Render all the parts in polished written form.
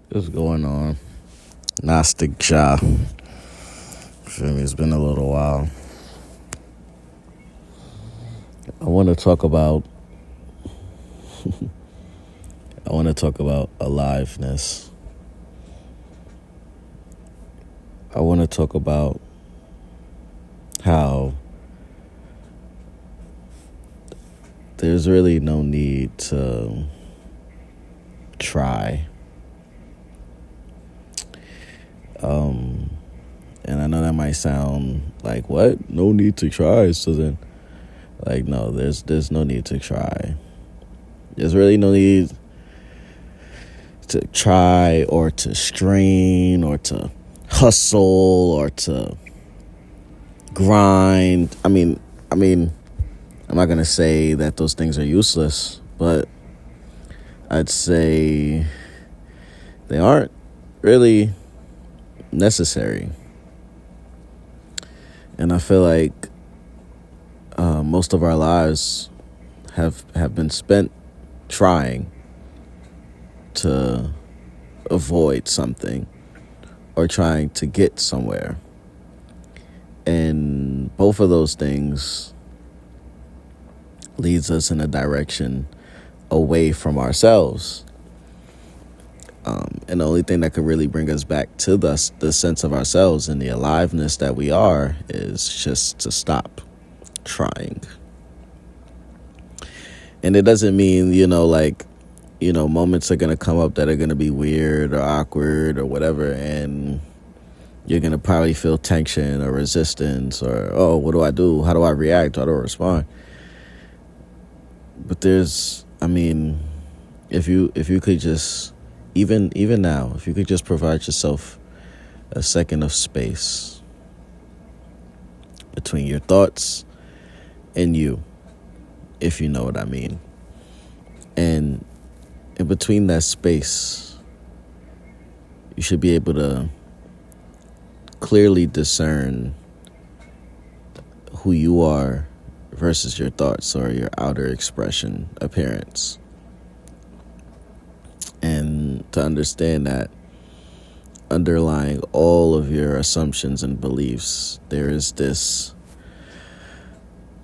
What's going on? Gnostic Jah. Feel me? It's been a little while. I want to talk about. I want to talk about aliveness. I want to talk about how there's really no need to try. And I know that might sound like, what? No need to try. So then, no, there's no need to try. There's really no need to try or to strain or to hustle or to grind. I mean, I'm not gonna say that those things are useless, but I'd say they aren't really necessary. And I feel like most of our lives have been spent trying to avoid something or trying to get somewhere. And both of those things leads us in a direction away from ourselves. And the only thing that could really bring us back to the sense of ourselves and the aliveness that we are is just to stop trying. And it doesn't mean, moments are going to come up that are going to be weird or awkward or whatever, and you're going to probably feel tension or resistance or, oh, what do I do? How do I react? How do I respond? But if you could just, even now, if you could just provide yourself a second of space between your thoughts and you, if you know what I mean. And in between that space, you should be able to clearly discern who you are versus your thoughts or your outer expression, appearance. And to understand that underlying all of your assumptions and beliefs, there is this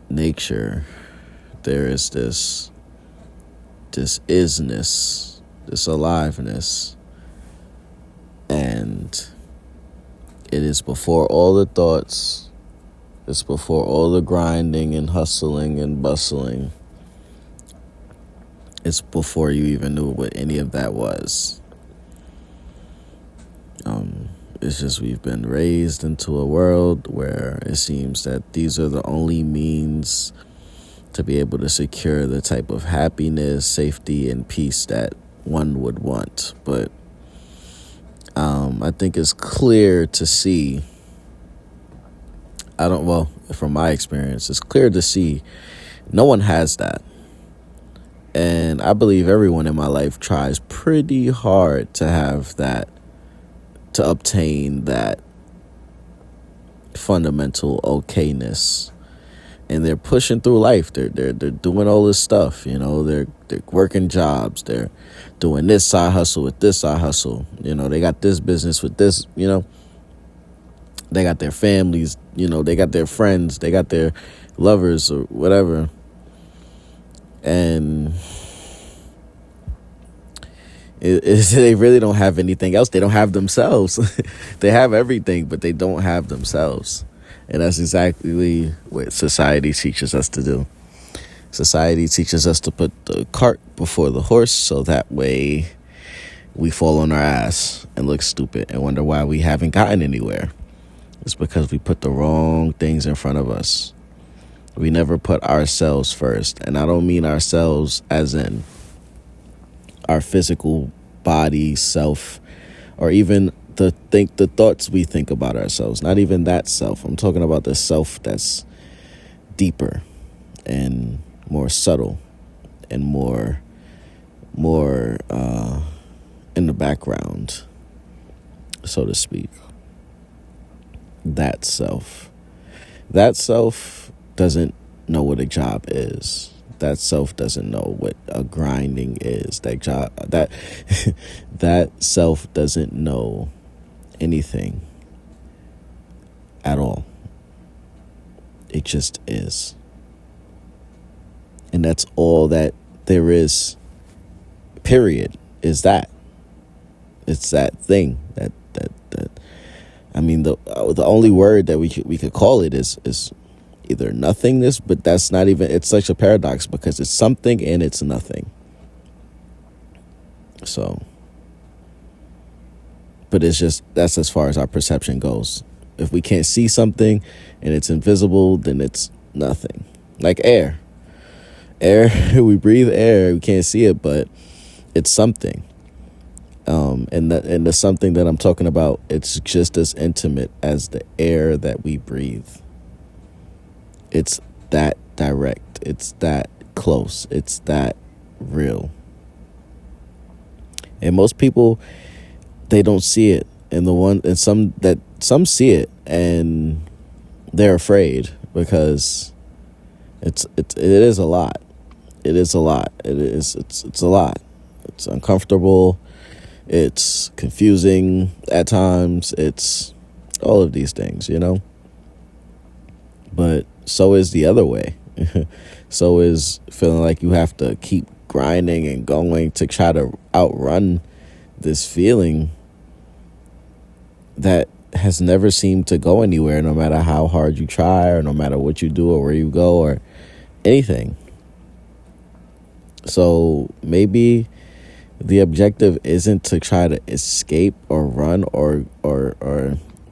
nature, there is this isness, this aliveness, and it is before all the thoughts, it's before all the grinding and hustling and bustling. It's before you even knew what any of that was. It's just we've been raised into a world where it seems that these are the only means to be able to secure the type of happiness, safety, and peace that one would want. But I think it's clear to see, from my experience, it's clear to see no one has that. And I believe everyone in my life tries pretty hard to have that, to obtain that fundamental okayness. And they're pushing through life. They're doing all this stuff, they're working jobs, they're doing this side hustle with this side hustle. They got this business with this, they got their families, they got their friends, they got their lovers or whatever. And they really don't have anything else. They don't have themselves. They have everything, but they don't have themselves. And that's exactly what society teaches us to do. Society teaches us to put the cart before the horse, so that way we fall on our ass and look stupid and wonder why we haven't gotten anywhere. It's because we put the wrong things in front of us. We never put ourselves first. And I don't mean ourselves as in our physical body, self, or even the thoughts we think about ourselves. Not even that self. I'm talking about the self that's deeper and more subtle and more in the background, so to speak. That self doesn't know what a job is. That self doesn't know what a grinding is. That that self doesn't know anything at all. It just is. And that's all that there is, period, is that. It's that thing that I mean, the only word that we could call it is either nothingness, but that's not even, it's such a paradox because it's something and it's nothing. So, but it's just, that's as far as our perception goes. If we can't see something and it's invisible, then it's nothing. Like air. We breathe air, we can't see it, but it's something. And the something that I'm talking about, it's just as intimate as the air that we breathe. It's that direct. It's that close. It's that real. And most people, they don't see it. And some see it and they're afraid because it is a lot. It is a lot. It's a lot. It's uncomfortable. It's confusing at times. It's all of these things, But so is the other way. So is feeling like you have to keep grinding and going to try to outrun this feeling that has never seemed to go anywhere, no matter how hard you try or no matter what you do or where you go or anything. So maybe the objective isn't to try to escape or run or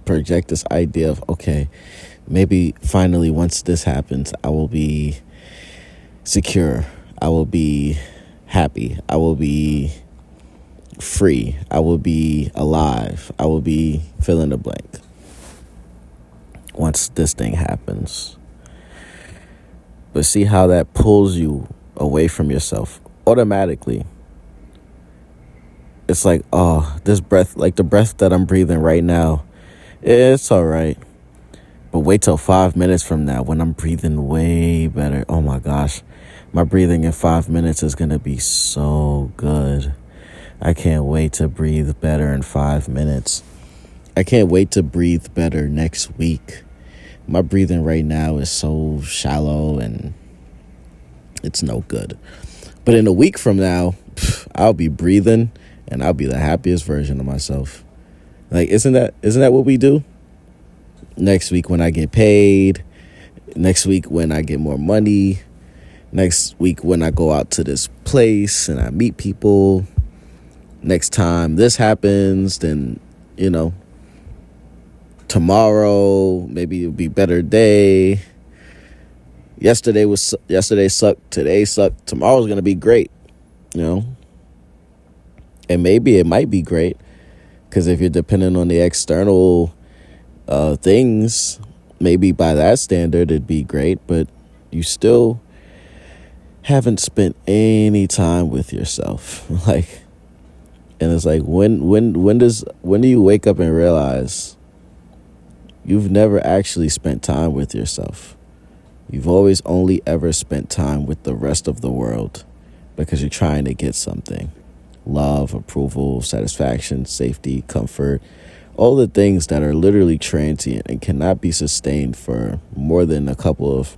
project this idea of, okay, maybe finally once this happens, I will be secure. I will be happy. I will be free. I will be alive. I will be fill in the blank once this thing happens. But see how that pulls you away from yourself automatically. It's like, oh, this breath, like the breath that I'm breathing right now, it's all right. But wait till 5 minutes from now when I'm breathing way better. Oh my gosh, my breathing in 5 minutes is going to be so good. I can't wait to breathe better in 5 minutes. I can't wait to breathe better next week. My breathing right now is so shallow and it's no good. But in a week from now, I'll be breathing and I'll be the happiest version of myself. Like, isn't that what we do? Next week when I get paid, next week when I get more money, next week when I go out to this place and I meet people, next time this happens, then, tomorrow, maybe it'll be a better day. Yesterday sucked, today sucked, tomorrow's going to be great, And maybe it might be great because if you're dependent on the external things, maybe by that standard it'd be great, but you still haven't spent any time with yourself. And it's like, when do you wake up and realize you've never actually spent time with yourself? You've always only ever spent time with the rest of the world because you're trying to get something. Love, approval, satisfaction, safety, comfort, all the things that are literally transient and cannot be sustained for more than a couple of,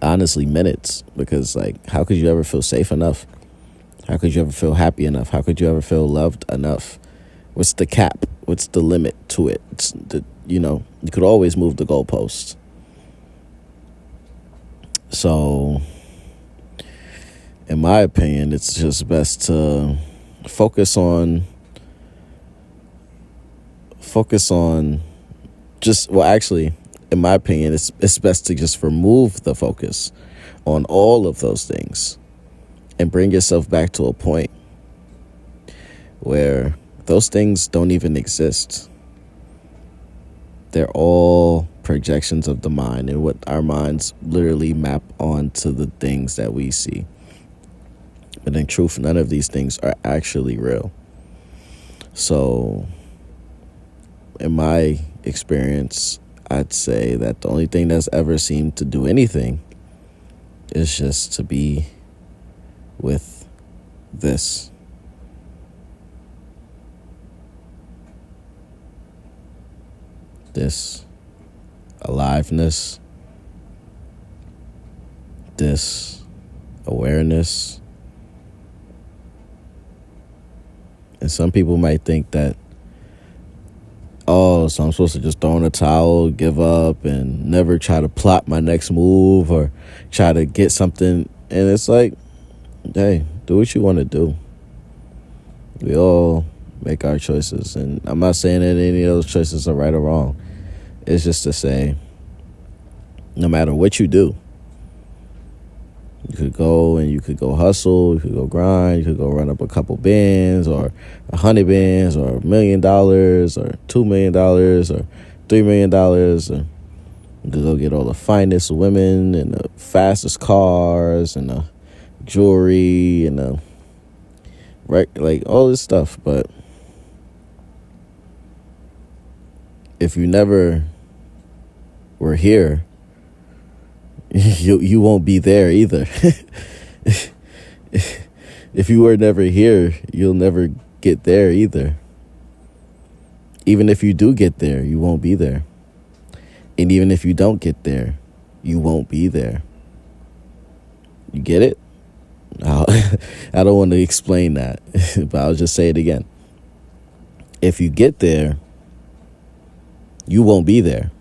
honestly, minutes. Because, how could you ever feel safe enough? How could you ever feel happy enough? How could you ever feel loved enough? What's the cap? What's the limit to it? You could always move the goalposts. So, in my opinion, it's just best to focus on in my opinion, it's best to just remove the focus on all of those things and bring yourself back to a point where those things don't even exist. They're all projections of the mind and what our minds literally map onto the things that we see. But in truth, none of these things are actually real. So, in my experience, I'd say that the only thing that's ever seemed to do anything is just to be with this. This aliveness, this awareness. And some people might think that, oh, so I'm supposed to just throw in a towel, give up, and never try to plot my next move or try to get something. And it's like, hey, do what you want to do. We all make our choices. And I'm not saying that any of those choices are right or wrong. It's just to say, no matter what you do, you could go hustle, you could go grind, you could go run up a couple bands or 100 bands or $1 million or $2 million or $3 million. Or you could go get all the finest women and the fastest cars and the jewelry and the, like all this stuff. But if you never were here, you won't be there either. If you were never here, you'll never get there either. Even if you do get there, you won't be there. And even if you don't get there, you won't be there. You get it? I don't want to explain that, but I'll just say it again. If you get there, you won't be there.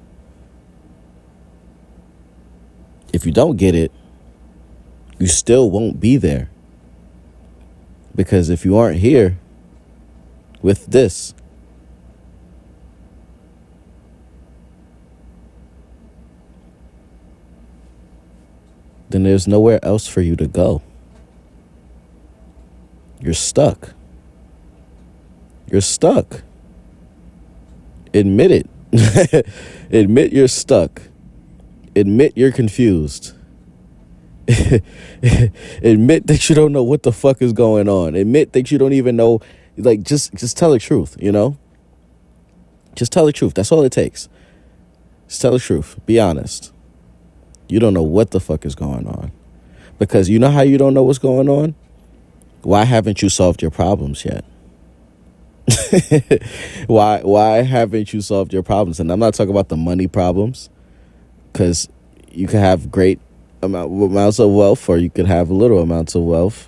If you don't get it, you still won't be there. Because if you aren't here with this, then there's nowhere else for you to go. You're stuck. You're stuck. Admit it. Admit you're stuck. Admit you're confused. Admit that you don't know what the fuck is going on. Admit that you don't even know. Like, just tell the truth, you know? Just tell the truth. That's all it takes. Just tell the truth. Be honest. You don't know what the fuck is going on. Because you know how you don't know what's going on? Why haven't you solved your problems yet? Why haven't you solved your problems? And I'm not talking about the money problems. Because you could have great amounts of wealth, or you could have little amounts of wealth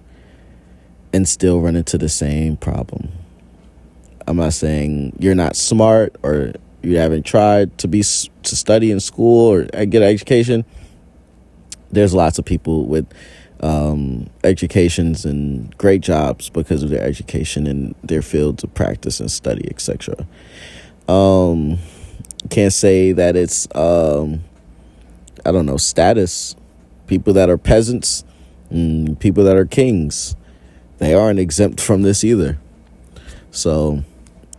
and still run into the same problem. I'm not saying you're not smart or you haven't tried to study in school or get an education. There's lots of people with educations and great jobs because of their education and their fields of practice and study, etc. Can't say that it's I don't know, status. People that are peasants and people that are kings, they aren't exempt from this either. So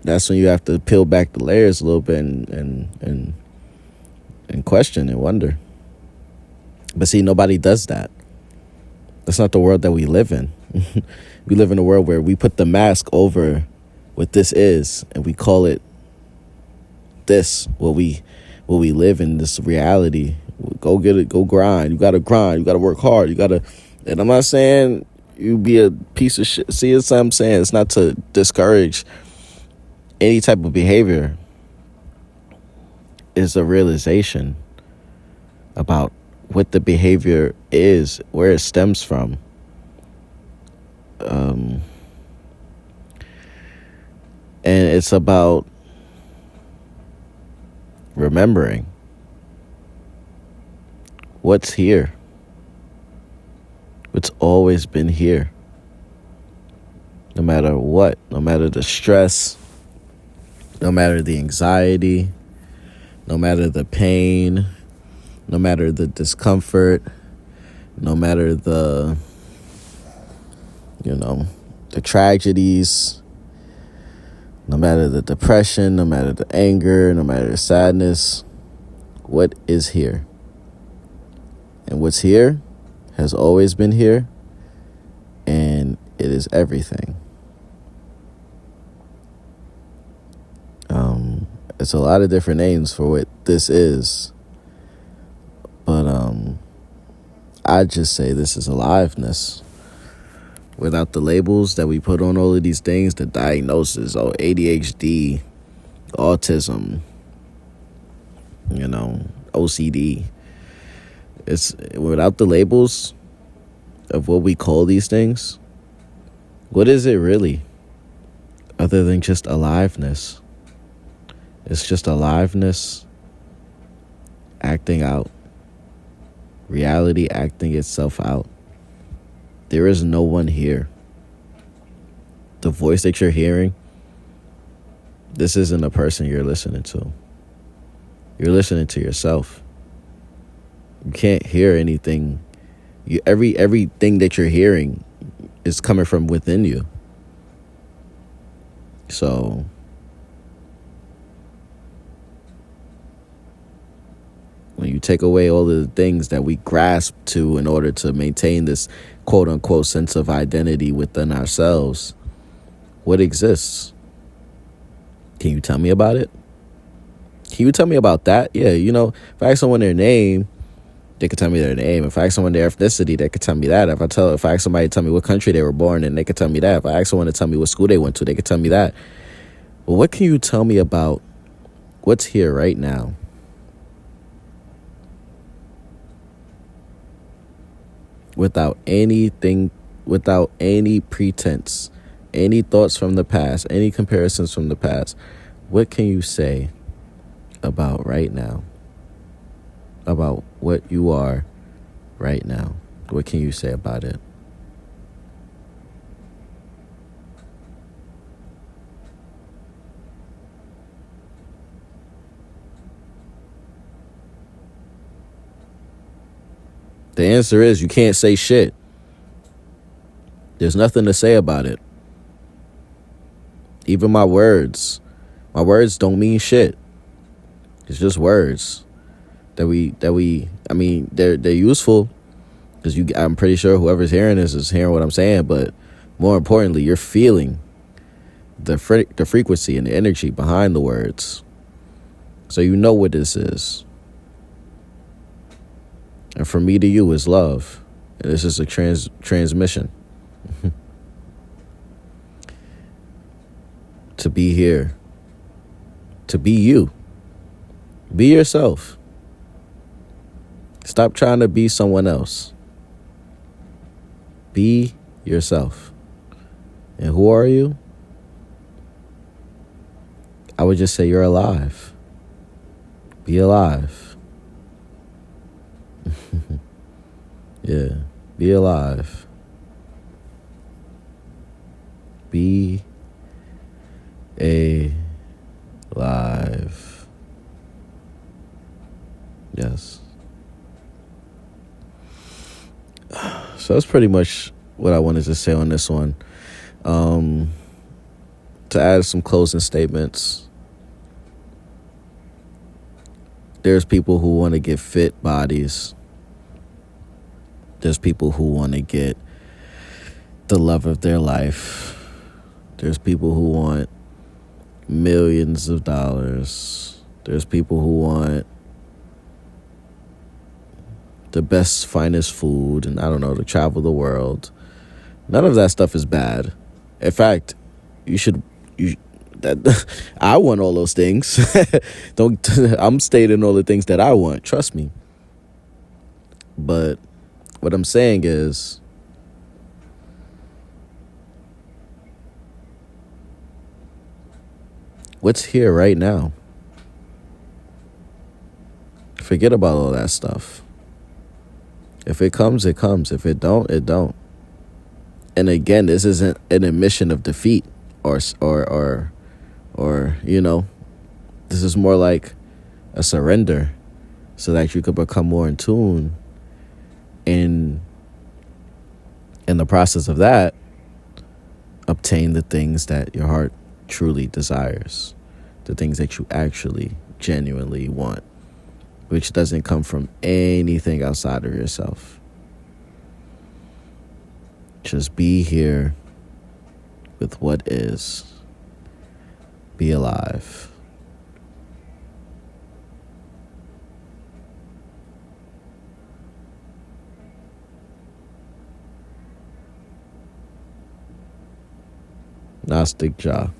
that's when you have to peel back the layers a little bit and question and wonder. But see, nobody does that. That's not the world that we live in. We live in a world where we put the mask over what this is and we call it this, what we live in, this reality. Go get it, go grind. You gotta grind, you gotta work hard, and I'm not saying you be a piece of shit. See, it's what I'm saying. It's not to discourage any type of behavior. It's a realization about what the behavior is, where it stems from. And it's about remembering what's here. It's always been here. No matter what, no matter the stress, no matter the anxiety, no matter the pain, no matter the discomfort, no matter the tragedies, no matter the depression, no matter the anger, no matter the sadness, what is here? And what's here has always been here, and it is everything. It's a lot of different names for what this is, but I just say this is aliveness. Without the labels that we put on all of these things, the diagnosis, ADHD, autism, OCD. It's without the labels of what we call these things. What is it really? Other than just aliveness. It's just aliveness acting out. Reality acting itself out. There is no one here. The voice that you're hearing, this isn't a person you're listening to. You're listening to yourself. You can't hear anything. Everything that you're hearing is coming from within you. So when you take away all of the things that we grasp to in order to maintain this quote unquote sense of identity within ourselves, what exists? Can you tell me about it? Can you tell me about that? Yeah, if I ask someone their name, they could tell me their name. If I ask someone their ethnicity, they could tell me that. If I ask somebody to tell me what country they were born in, they could tell me that. If I ask someone to tell me what school they went to, they could tell me that. But what can you tell me about what's here right now? Without anything, without any pretense, any thoughts from the past, any comparisons from the past, what can you say about right now? About what you are right now? What can you say about it? The answer is you can't say shit. There's nothing to say about it. Even my words don't mean shit. It's just words that we they're useful because I'm pretty sure whoever's hearing this is hearing what I'm saying, but more importantly, you're feeling the frequency and the energy behind the words. So you know what this is. And from me to you is love. And this is a transmission. To be here. To be you. Be yourself. Stop trying to be someone else. Be yourself. And who are you? I would just say you're alive. Be alive. Yeah, be alive. Be alive. Yes. So that's pretty much what I wanted to say on this one. To add some closing statements. There's people who want to get fit bodies. There's people who want to get the love of their life. There's people who want millions of dollars. There's people who want the best, finest food, and to travel the world. None of that stuff is bad. In fact, I want all those things. I'm stating all the things that I want. Trust me. But what I'm saying is, what's here right now? Forget about all that stuff. If it comes, it comes. If it don't, it don't. And again, this isn't an admission of defeat or this is more like a surrender so that you could become more in tune. In the process of that, obtain the things that your heart truly desires, the things that you actually genuinely want, which doesn't come from anything outside of yourself. Just be here with what is. Be alive. Gnostic Jah.